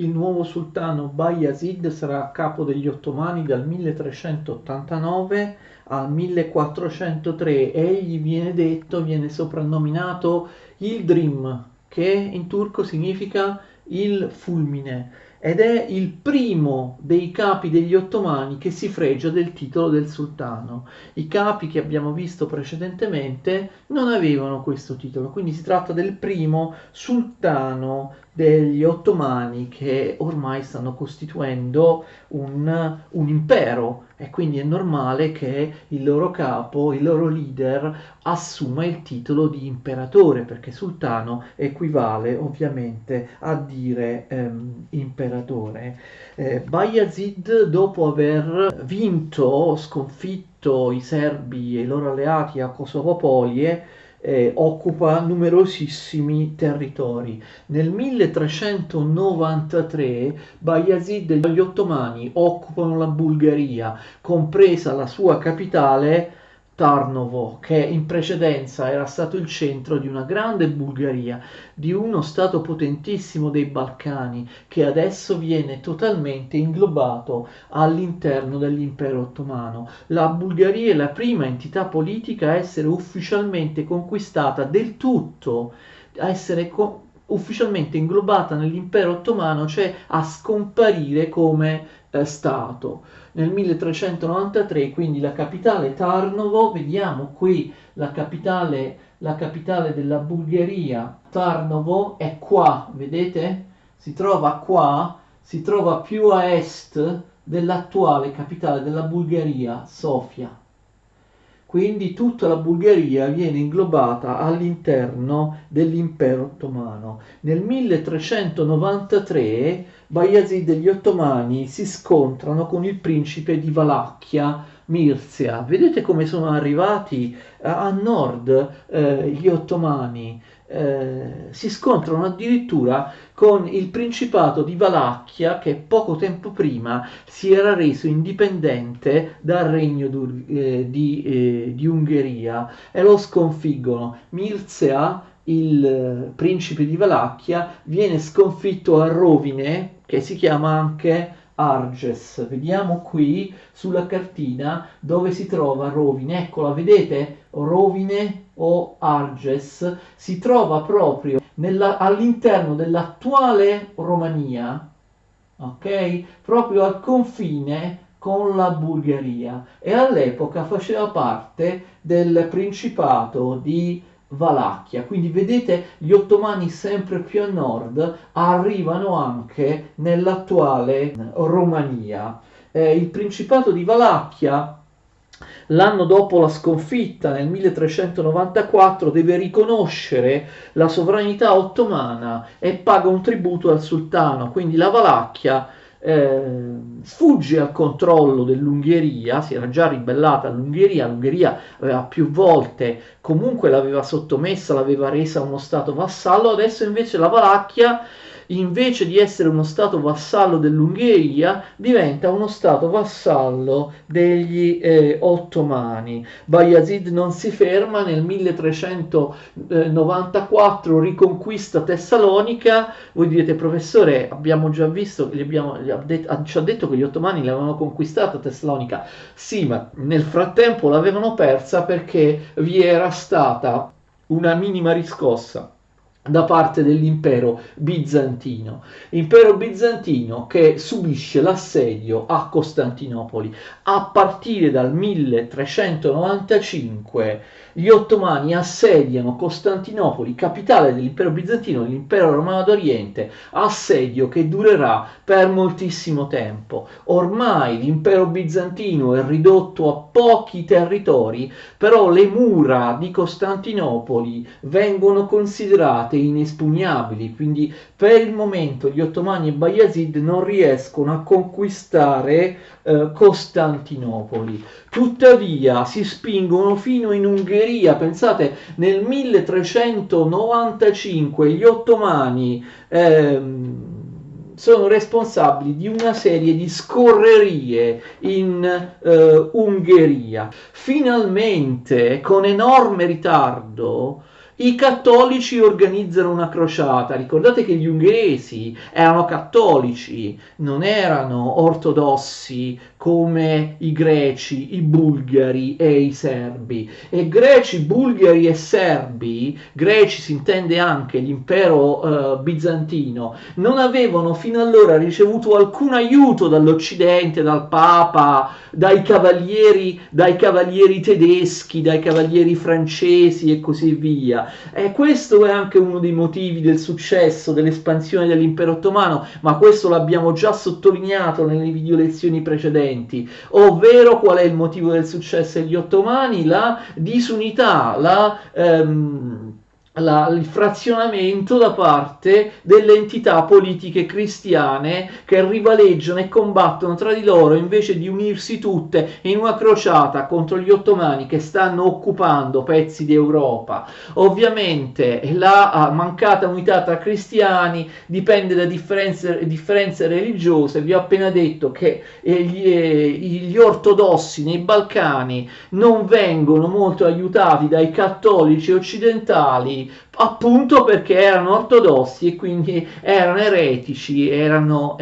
Il nuovo sultano Bayazid sarà a capo degli Ottomani dal 1389 al 1403. Egli viene soprannominato Yıldırım, che in turco significa il fulmine, ed è il primo dei capi degli Ottomani che si fregia del titolo del sultano. I capi che abbiamo visto precedentemente non avevano questo titolo, quindi si tratta del primo sultano degli Ottomani che ormai stanno costituendo un impero, e quindi è normale che il loro capo, il loro leader, assuma il titolo di imperatore, perché sultano equivale ovviamente a dire imperatore. Bayezid, dopo aver vinto, sconfitto i serbi e i loro alleati a Kosovopolie, occupa numerosissimi territori. Nel 1393 Bayezid e gli Ottomani occupano la Bulgaria, compresa la sua capitale Tarnovo, che in precedenza era stato il centro di una grande Bulgaria, di uno stato potentissimo dei Balcani, che adesso viene totalmente inglobato all'interno dell'impero ottomano. La Bulgaria è la prima entità politica a essere ufficialmente conquistata del tutto, a essere ufficialmente inglobata nell'impero ottomano, cioè a scomparire come stato. Nel 1393, quindi la capitale Tarnovo, vediamo qui la capitale della Bulgaria, Tarnovo è qua, vedete? Si trova qua, si trova più a est dell'attuale capitale della Bulgaria, Sofia. Quindi tutta la Bulgaria viene inglobata all'interno dell'impero ottomano. Nel 1393 Bayezid e gli ottomani si scontrano con il principe di Valacchia, Mirzia. Vedete come sono arrivati a nord gli ottomani? Si scontrano addirittura con il Principato di Valacchia, che poco tempo prima si era reso indipendente dal regno di Ungheria, e lo sconfiggono. Mirzia, il principe di Valacchia, viene sconfitto a Rovine, che si chiama anche Arges. Vediamo qui sulla cartina dove si trova Rovine. Eccola, vedete? Rovine o Arges si trova proprio all'interno dell'attuale Romania, ok? Proprio al confine con la Bulgaria, e all'epoca faceva parte del Principato di Valacchia. Quindi vedete, gli ottomani sempre più a nord arrivano anche nell'attuale Romania. Il Principato di Valacchia, l'anno dopo la sconfitta, nel 1394, deve riconoscere la sovranità ottomana e paga un tributo al sultano. Quindi la Valacchia sfugge al controllo dell'Ungheria, si era già ribellata all'Ungheria, l'Ungheria aveva più volte comunque l'aveva sottomessa, l'aveva resa uno stato vassallo. Adesso invece la Valacchia, invece di essere uno stato vassallo dell'Ungheria, diventa uno stato vassallo degli ottomani. Bayezid non si ferma, nel 1394 riconquista Tessalonica. Voi direte, professore, abbiamo già visto che ci ha detto che gli ottomani l'avevano conquistata Tessalonica. Sì, ma nel frattempo l'avevano persa perché vi era stata una minima riscossa da parte dell'impero bizantino. Impero bizantino che subisce l'assedio a Costantinopoli. A partire dal 1395 gli ottomani assediano Costantinopoli, capitale dell'impero bizantino, l'impero romano d'Oriente, assedio che durerà per moltissimo tempo. Ormai l'impero bizantino è ridotto a pochi territori, però le mura di Costantinopoli vengono considerate inespugnabili, quindi per il momento gli ottomani e Bayezid non riescono a conquistare Costantinopoli. Tuttavia si spingono fino in Ungheria. Pensate, nel 1395 gli ottomani sono responsabili di una serie di scorrerie in Ungheria. Finalmente, con enorme ritardo, I cattolici organizzano una crociata. Ricordate che gli ungheresi erano cattolici, non erano ortodossi come i greci, i bulgari e i serbi. E greci, bulgari e serbi, greci si intende anche l'impero bizantino, non avevano fino allora ricevuto alcun aiuto dall'Occidente, dal Papa, dai cavalieri tedeschi, dai cavalieri francesi e così via. E questo è anche uno dei motivi del successo, dell'espansione dell'impero ottomano, ma questo l'abbiamo già sottolineato nelle video lezioni precedenti, ovvero qual è il motivo del successo degli ottomani? La disunità, il frazionamento da parte delle entità politiche cristiane che rivaleggiano e combattono tra di loro invece di unirsi tutte in una crociata contro gli ottomani che stanno occupando pezzi d'Europa. Ovviamente la mancata unità tra cristiani dipende da differenze religiose. Vi ho appena detto che gli ortodossi nei Balcani non vengono molto aiutati dai cattolici occidentali, appunto perché erano ortodossi e quindi erano eretici, erano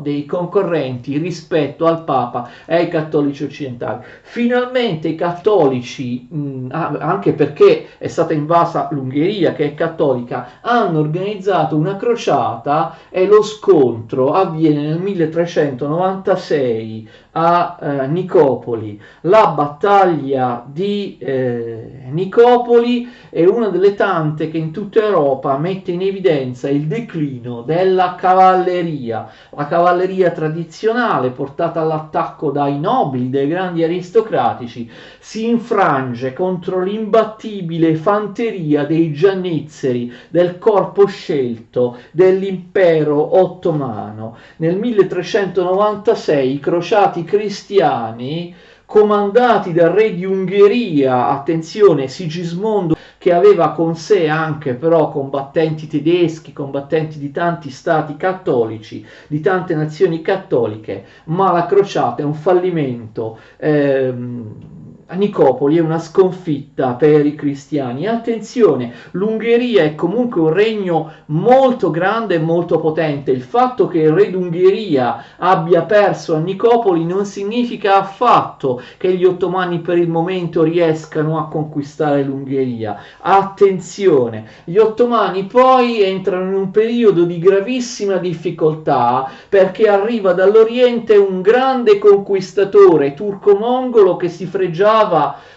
dei concorrenti rispetto al Papa e ai cattolici occidentali. Finalmente i cattolici, anche perché è stata invasa l'Ungheria che è cattolica, hanno organizzato una crociata e lo scontro avviene nel 1396 a Nicopoli. La battaglia di Nicopoli è una delle tante che in tutta Europa mette in evidenza il declino della cavalleria. La cavalleria tradizionale, portata all'attacco dai nobili, dai grandi aristocratici, si infrange contro l'imbattibile fanteria dei giannizzeri, del corpo scelto dell'impero ottomano. Nel 1396 i crociati cristiani, comandati dal re di Ungheria, attenzione, Sigismondo, che aveva con sé anche però combattenti tedeschi, combattenti di tanti stati cattolici, di tante nazioni cattoliche, ma la crociata è un fallimento. A Nicopoli è una sconfitta per i cristiani. Attenzione, l'Ungheria è comunque un regno molto grande e molto potente. Il fatto che il re d'Ungheria abbia perso a Nicopoli non significa affatto che gli ottomani per il momento riescano a conquistare l'Ungheria. Attenzione, gli ottomani poi entrano in un periodo di gravissima difficoltà perché arriva dall'Oriente un grande conquistatore turco-mongolo che si fregiava,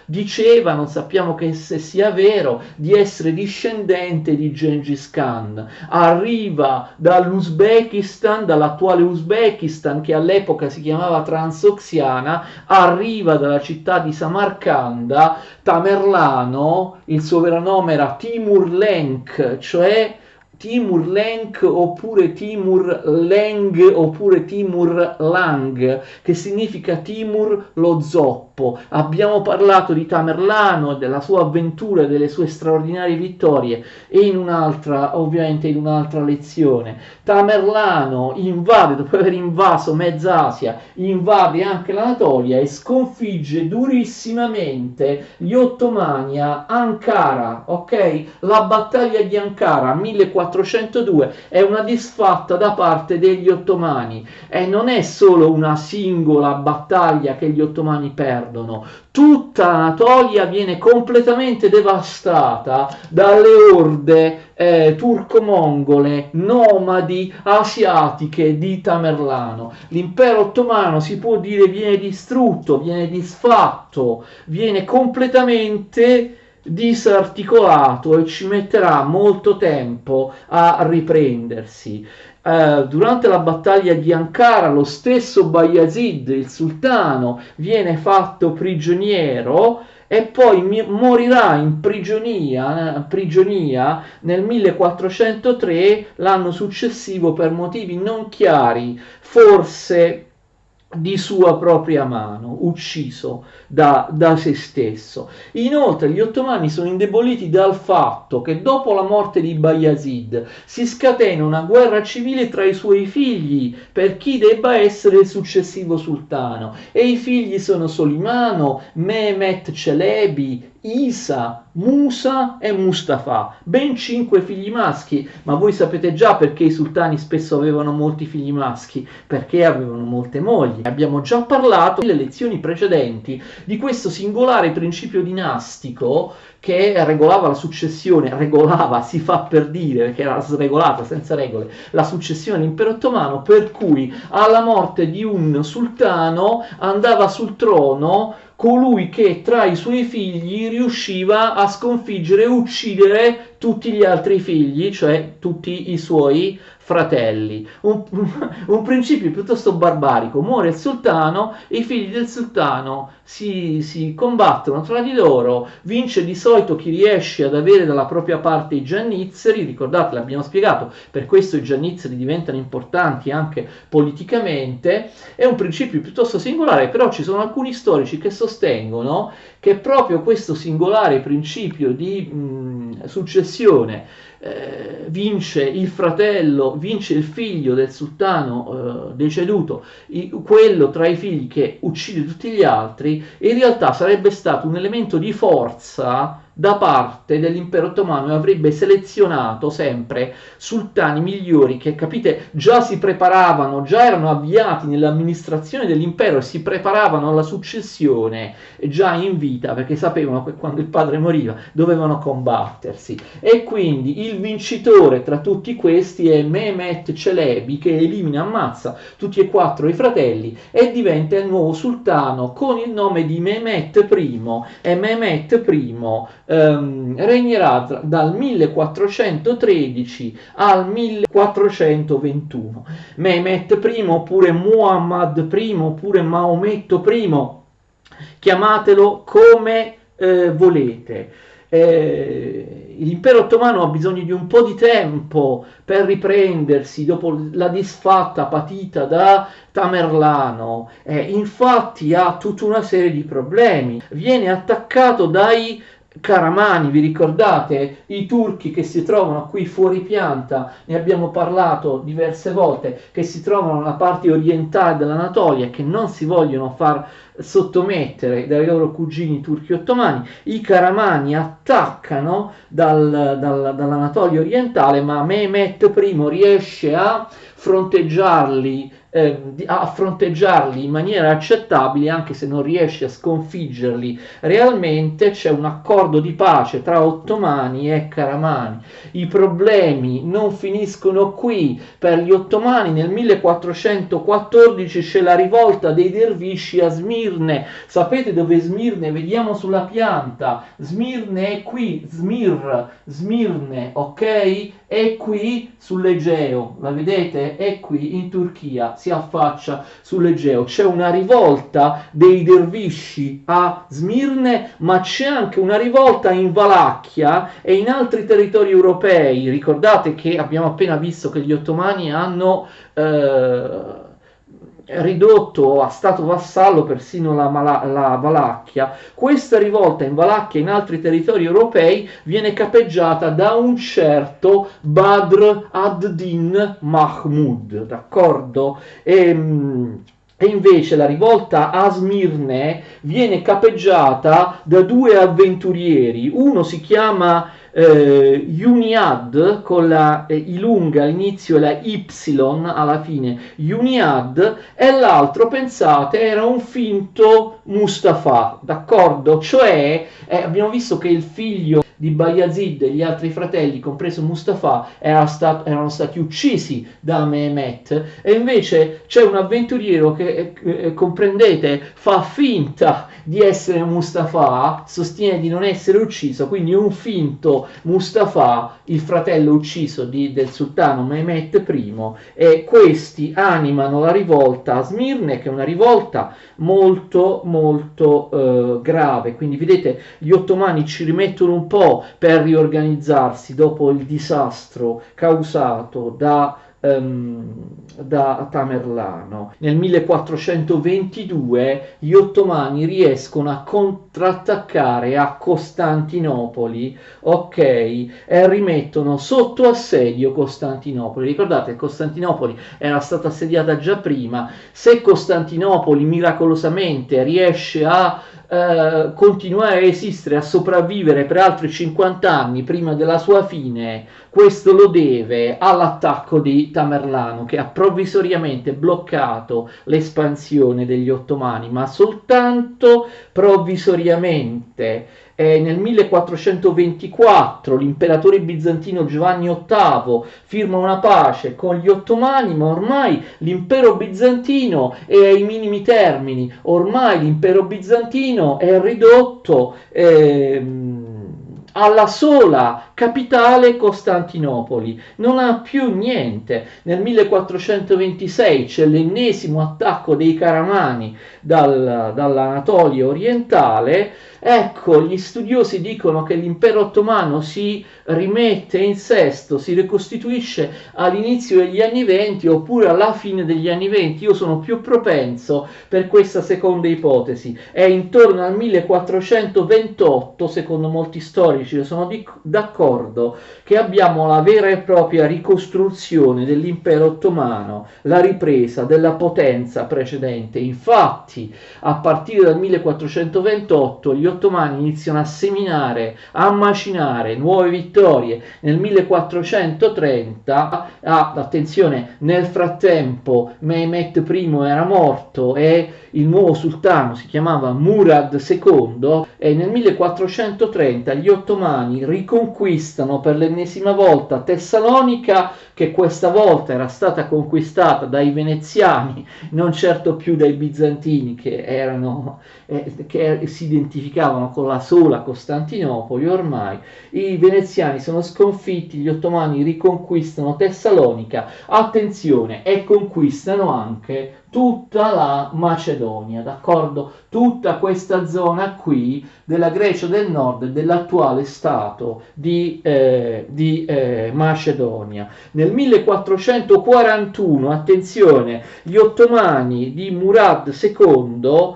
diceva, non sappiamo che se sia vero, di essere discendente di Gengis Khan. Arriva dall'Uzbekistan, dall'attuale Uzbekistan che all'epoca si chiamava Transoxiana, arriva dalla città di Samarcanda. Tamerlano, il suo vero nome era Timur Lenk, cioè Timur Lenk oppure Timur Leng oppure Timur Lang, che significa Timur lo zoppo. Abbiamo parlato di Tamerlano, della sua avventura e delle sue straordinarie vittorie ovviamente in un'altra lezione. Tamerlano invade, dopo aver invaso mezza Asia, invade anche l'Anatolia e sconfigge durissimamente gli ottomani a Ankara, ok? La battaglia di Ankara 1402 è una disfatta da parte degli ottomani e non è solo una singola battaglia che gli ottomani perdono. Tutta l'Anatolia viene completamente devastata dalle orde turco-mongole, nomadi asiatiche di Tamerlano. L'impero ottomano, si può dire, viene distrutto, viene disfatto, viene completamente disarticolato e ci metterà molto tempo a riprendersi. Durante la battaglia di Ankara lo stesso Bayezid, il sultano, viene fatto prigioniero e poi morirà in prigionia nel 1403, l'anno successivo, per motivi non chiari, forse di sua propria mano, ucciso da se stesso. Inoltre gli ottomani sono indeboliti dal fatto che dopo la morte di Bayezid si scatena una guerra civile tra i suoi figli per chi debba essere il successivo sultano, e i figli sono Solimano, Mehmet Celebi, Isa, Musa e Mustafa, ben 5 figli maschi, ma voi sapete già perché i sultani spesso avevano molti figli maschi, perché avevano molte mogli. Abbiamo già parlato nelle lezioni precedenti di questo singolare principio dinastico che regolava la successione, regolava, si fa per dire, perché era sregolata, senza regole, la successione all'impero ottomano, per cui alla morte di un sultano andava sul trono colui che tra i suoi figli riusciva a sconfiggere e uccidere tutti gli altri figli, cioè tutti i suoi fratelli. Un principio piuttosto barbarico. Muore il sultano e i figli del sultano si combattono tra di loro, vince di solito chi riesce ad avere dalla propria parte i giannizzeri, ricordate, l'abbiamo spiegato, per questo i giannizzeri diventano importanti anche politicamente. È un principio piuttosto singolare, però ci sono alcuni storici che sostengono che proprio questo singolare principio di successione vince il fratello, vince il figlio del sultano deceduto, quello tra i figli che uccide tutti gli altri, in realtà sarebbe stato un elemento di forza da parte dell'impero ottomano e avrebbe selezionato sempre sultani migliori che, capite, già si preparavano, già erano avviati nell'amministrazione dell'impero e si preparavano alla successione già in vita, perché sapevano che quando il padre moriva dovevano combattersi. E quindi il vincitore tra tutti questi è Mehmet Çelebi, che elimina, ammazza tutti e 4 i fratelli e diventa il nuovo sultano con il nome di Mehmet I. E Mehmet I regnerà dal 1413 al 1421. Mehmet I oppure Muhammad I oppure Maometto I, chiamatelo come volete. L'impero ottomano ha bisogno di un po' di tempo per riprendersi dopo la disfatta patita da Tamerlano, infatti ha tutta una serie di problemi, viene attaccato dai Caramani, vi ricordate? I turchi che si trovano qui fuori pianta, ne abbiamo parlato diverse volte, che si trovano nella parte orientale dell'Anatolia e che non si vogliono far sottomettere dai loro cugini turchi ottomani. I Caramani attaccano dall'Anatolia orientale, ma Mehmet I riesce a fronteggiarli in maniera accettabile, anche se non riesce a sconfiggerli realmente. C'è un accordo di pace tra ottomani e caramani. I problemi non finiscono qui. Per gli ottomani nel 1414 c'è la rivolta dei dervisci a Smirne. Sapete dove Smirne? Vediamo sulla pianta. Smirne è qui, Smirne, ok? È qui sull'Egeo, la vedete? È qui in Turchia, si affaccia sull'Egeo. C'è una rivolta dei dervisci a Smirne, ma c'è anche una rivolta in Valacchia e in altri territori europei. Ricordate che abbiamo appena visto che gli ottomani hanno ridotto a stato vassallo persino la Valacchia. Questa rivolta in Valacchia e in altri territori europei viene capeggiata da un certo Badr ad-Din Mahmud, d'accordo? E invece la rivolta a Smirne viene capeggiata da 2 avventurieri. Uno si chiama Juniad, con la I lunga all'inizio e la Y alla fine, Juniad, e l'altro, pensate, era un finto Mustafa, d'accordo? Cioè abbiamo visto che il figlio di Bayazid e gli altri fratelli, compreso Mustafa, erano stati uccisi da Mehmet, e invece c'è un avventuriero che, comprendete, fa finta di essere Mustafa, sostiene di non essere ucciso, quindi un finto Mustafa, il fratello ucciso del sultano Mehmet I, e questi animano la rivolta a Smirne, che è una rivolta molto molto grave. Quindi vedete, gli ottomani ci rimettono un po' per riorganizzarsi dopo il disastro causato da Tamerlano. Nel 1422 gli ottomani riescono a contrattaccare a Costantinopoli, ok, e rimettono sotto assedio Costantinopoli. Ricordate, Costantinopoli era stata assediata già prima. Se Costantinopoli miracolosamente riesce a continuare a esistere, a sopravvivere per altri 50 anni prima della sua fine, questo lo deve all'attacco di Tamerlano, che ha provvisoriamente bloccato l'espansione degli ottomani, ma soltanto provvisoriamente. Nel 1424 l'imperatore bizantino Giovanni VIII firma una pace con gli ottomani, ma ormai l'impero bizantino è ai minimi termini, ormai l'impero bizantino è ridotto alla sola capitale Costantinopoli, non ha più niente. Nel 1426 c'è l'ennesimo attacco dei Caramani dall'Anatolia orientale. Ecco, gli studiosi dicono che l'impero ottomano si rimette in sesto, si ricostituisce all'inizio degli anni 20 oppure alla fine degli anni 20. Io sono più propenso per questa seconda ipotesi. È intorno al 1428, secondo molti storici, sono d'accordo, che abbiamo la vera e propria ricostruzione dell'impero ottomano, la ripresa della potenza precedente. Infatti, a partire dal 1428 gli ottomani iniziano a seminare, a macinare nuove vittorie. Nel 1430, attenzione, nel frattempo Mehmet I era morto e il nuovo sultano si chiamava Murad II, e nel 1430 gli ottomani riconquistano per l'ennesima volta Tessalonica, che questa volta era stata conquistata dai veneziani, non certo più dai bizantini, che si identificavano con la sola Costantinopoli. Ormai i veneziani sono sconfitti, gli ottomani riconquistano Tessalonica, attenzione, e conquistano anche tutta la Macedonia, d'accordo? Tutta questa zona qui della Grecia del Nord e dell'attuale stato di Macedonia. Nel 1441, attenzione, gli ottomani di Murad II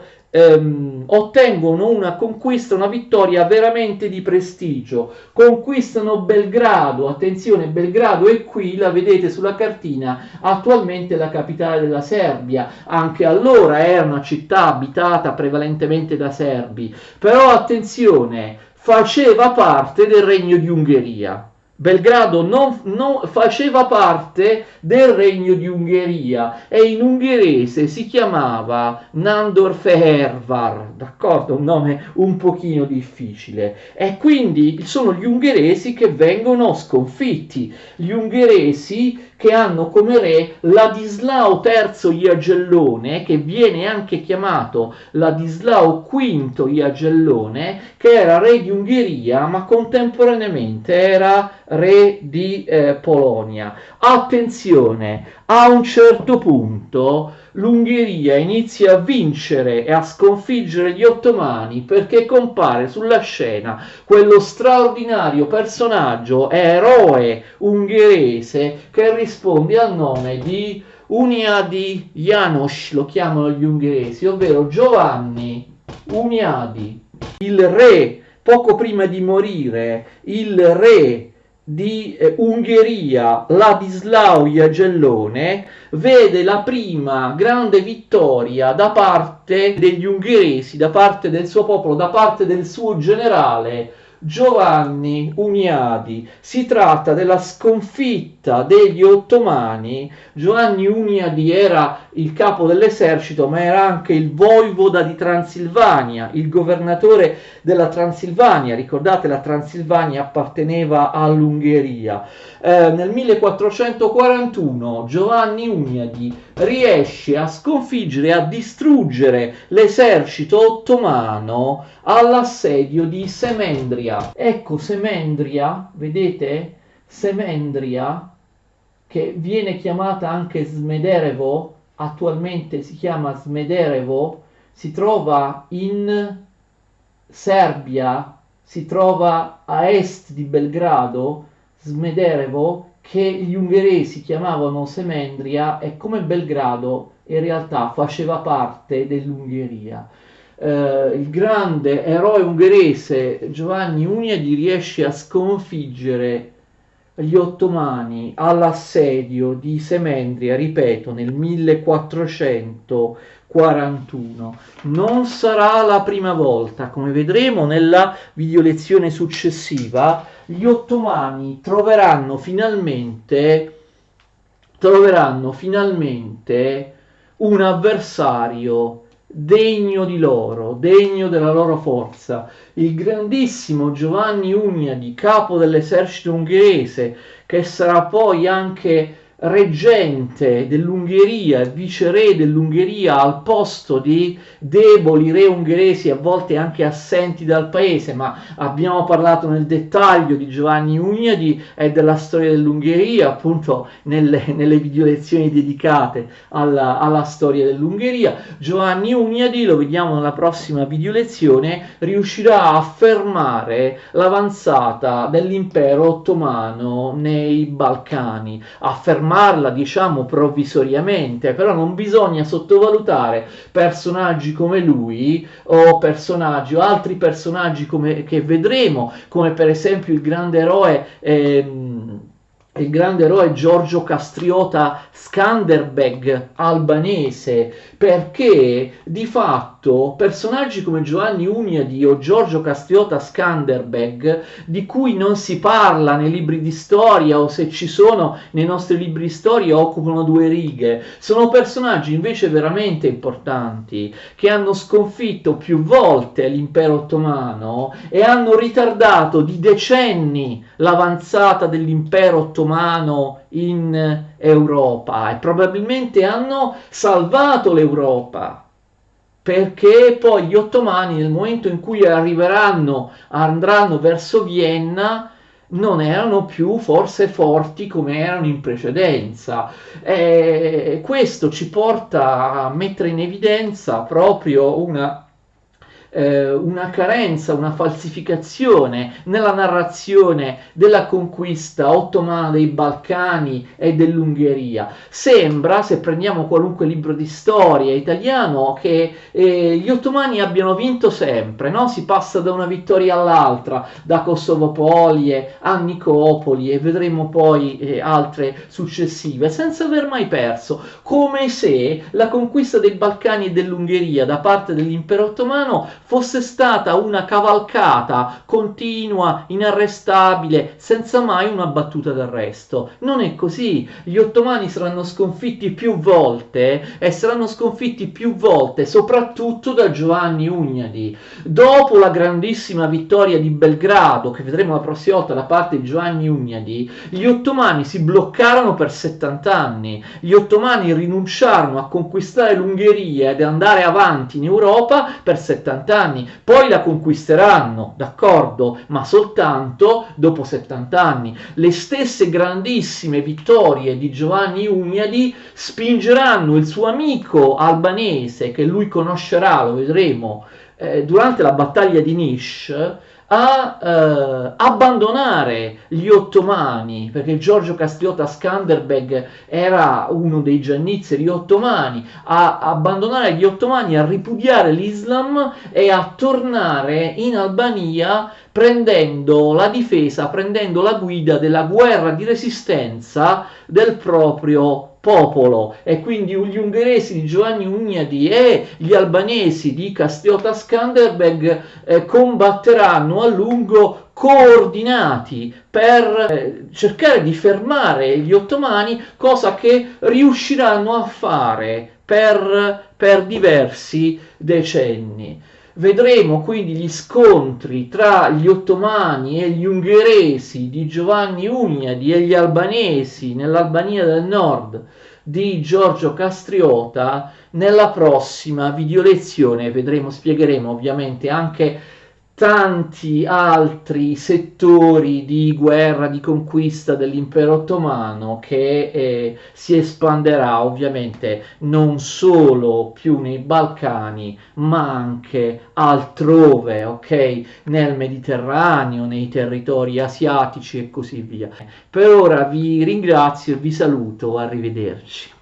ottengono una conquista, una vittoria veramente di prestigio. Conquistano Belgrado, attenzione, Belgrado è qui, la vedete sulla cartina, attualmente la capitale della Serbia. Anche allora era una città abitata prevalentemente da serbi, però attenzione, faceva parte del Regno di Ungheria. Belgrado non faceva parte del Regno di Ungheria e in ungherese si chiamava Nándorfehérvár, d'accordo? Un nome un pochino difficile. E quindi sono gli ungheresi che vengono sconfitti, gli ungheresi che hanno come re Ladislao III Jagellone, che viene anche chiamato Ladislao V Jagellone, che era re di Ungheria ma contemporaneamente era re di Polonia. Attenzione, a un certo punto l'Ungheria inizia a vincere e a sconfiggere gli ottomani perché compare sulla scena quello straordinario personaggio, eroe ungherese, che risponde al nome di Hunyadi János, lo chiamano gli ungheresi, ovvero Giovanni Hunyadi, il re, poco prima di morire, il re di Ungheria, Ladislao Jagellone, vede la prima grande vittoria da parte degli ungheresi, da parte del suo popolo, da parte del suo generale Giovanni Hunyadi. Si tratta della sconfitta degli ottomani. Giovanni Hunyadi era il capo dell'esercito, ma era anche il voivoda di Transilvania, il governatore della Transilvania. Ricordate, la Transilvania apparteneva all'Ungheria. Nel 1441 Giovanni Hunyadi riesce a sconfiggere, a distruggere l'esercito ottomano all'assedio di Semendria. Ecco Semendria, vedete? Semendria, che viene chiamata anche Smederevo, attualmente si chiama Smederevo, si trova in Serbia, si trova a est di Belgrado. Smederevo, che gli ungheresi chiamavano Semendria, e come Belgrado in realtà faceva parte dell'Ungheria. Il grande eroe ungherese Giovanni Hunyadi riesce a sconfiggere gli ottomani all'assedio di Semendria, ripeto, nel 1441. Non sarà la prima volta, come vedremo nella video lezione successiva, gli ottomani troveranno finalmente un avversario degno di loro, degno della loro forza. Il grandissimo Giovanni Hunyadi, capo dell'esercito ungherese, che sarà poi anche reggente dell'Ungheria e viceré dell'Ungheria al posto di deboli re ungheresi a volte anche assenti dal paese, ma abbiamo parlato nel dettaglio di Giovanni Hunyadi e della storia dell'Ungheria appunto nelle video lezioni dedicate alla storia dell'Ungheria. Giovanni Hunyadi, lo vediamo nella prossima video lezione, riuscirà a fermare l'avanzata dell'impero ottomano nei Balcani, a fermarla diciamo provvisoriamente, però non bisogna sottovalutare personaggi come lui o altri personaggi che vedremo, come per esempio il grande eroe Giorgio Castriota Skanderbeg albanese, perché di fatto personaggi come Giovanni Hunyadi o Giorgio Castriota Skanderbeg, di cui non si parla nei libri di storia, o se ci sono nei nostri libri di storia occupano 2 righe, sono personaggi invece veramente importanti, che hanno sconfitto più volte l'impero ottomano e hanno ritardato di decenni l'avanzata dell'impero ottomano in Europa, e probabilmente hanno salvato l'Europa, perché poi gli ottomani nel momento in cui andranno verso Vienna non erano più forse forti come erano in precedenza. Questo ci porta a mettere in evidenza proprio una carenza, una falsificazione nella narrazione della conquista ottomana dei Balcani e dell'Ungheria. Sembra, se prendiamo qualunque libro di storia italiano, che gli ottomani abbiano vinto sempre, no? Si passa da una vittoria all'altra, da Kosovopolie a Nicopoli, e vedremo poi altre successive, senza aver mai perso, come se la conquista dei Balcani e dell'Ungheria da parte dell'impero ottomano fosse stata una cavalcata continua, inarrestabile, senza mai una battuta d'arresto. Non è così. Gli ottomani saranno sconfitti più volte, e saranno sconfitti più volte soprattutto da Giovanni Hunyadi. Dopo la grandissima vittoria di Belgrado, che vedremo la prossima volta da parte di Giovanni Hunyadi, gli ottomani si bloccarono per 70 anni. Gli ottomani rinunciarono a conquistare l'Ungheria ed andare avanti in Europa per 70 anni, poi la conquisteranno, d'accordo, ma soltanto dopo 70 anni. Le stesse grandissime vittorie di Giovanni Hunyadi spingeranno il suo amico albanese, che lui conoscerà, lo vedremo, durante la battaglia di Niš, a abbandonare gli ottomani, perché Giorgio Castriota Skanderbeg era uno dei giannizzeri ottomani, a abbandonare gli ottomani, a ripudiare l'Islam e a tornare in Albania prendendo la difesa, prendendo la guida della guerra di resistenza del proprio popolo. E quindi gli ungheresi di Giovanni Hunyadi e gli albanesi di Castriota Skanderbeg combatteranno a lungo, coordinati, per cercare di fermare gli ottomani, cosa che riusciranno a fare per diversi decenni. Vedremo quindi gli scontri tra gli ottomani e gli ungheresi di Giovanni Hunyadi e gli albanesi nell'Albania del Nord di Giorgio Castriota nella prossima video lezione. Spiegheremo ovviamente anche tanti altri settori di guerra, di conquista dell'impero ottomano, che si espanderà ovviamente non solo più nei Balcani, ma anche altrove, ok? Nel Mediterraneo, nei territori asiatici e così via. Per ora vi ringrazio e vi saluto, arrivederci.